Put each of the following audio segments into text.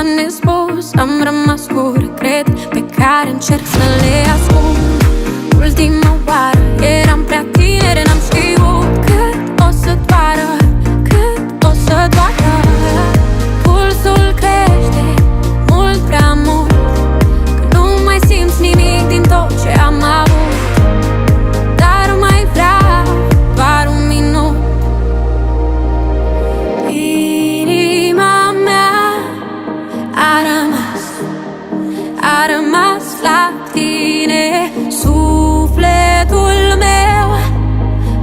s-a nespus. Am rămas cu regret pe care încerc să le ascund. Ultima oară eram prea tineri, n-am știut cât o să doară, cât o să doară. Pulsul crește mult prea mult, că nu mai simți nimic din tot ce am avut. Dar mai vreau doar un minut. Inima mea a rămas la tine. Sufletul meu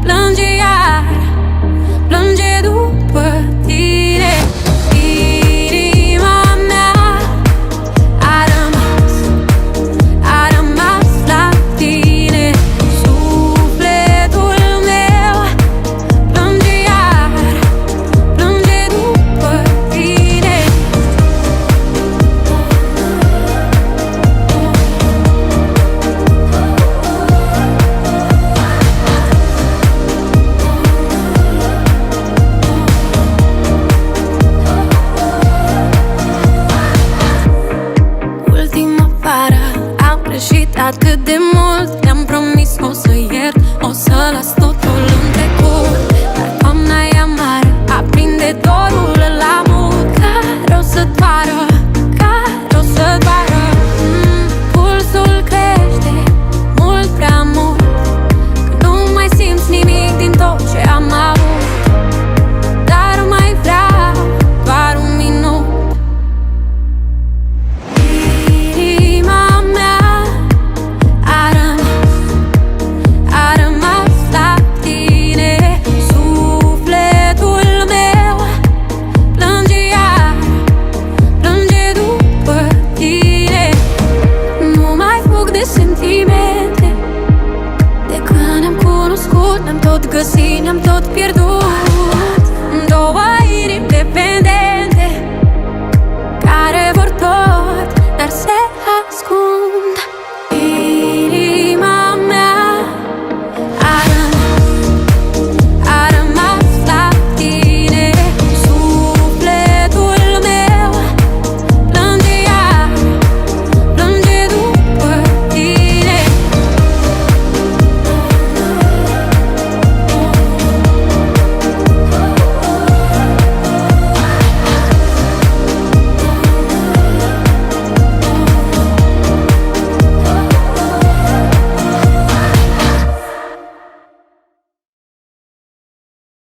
plânge iar, plânge după tine. Inima mea a rămas la tine. Sufletul meu plânge iar, plânge după tine. Ultima vară am greșit atât de mult. Te-am promis o să iert, o să las tot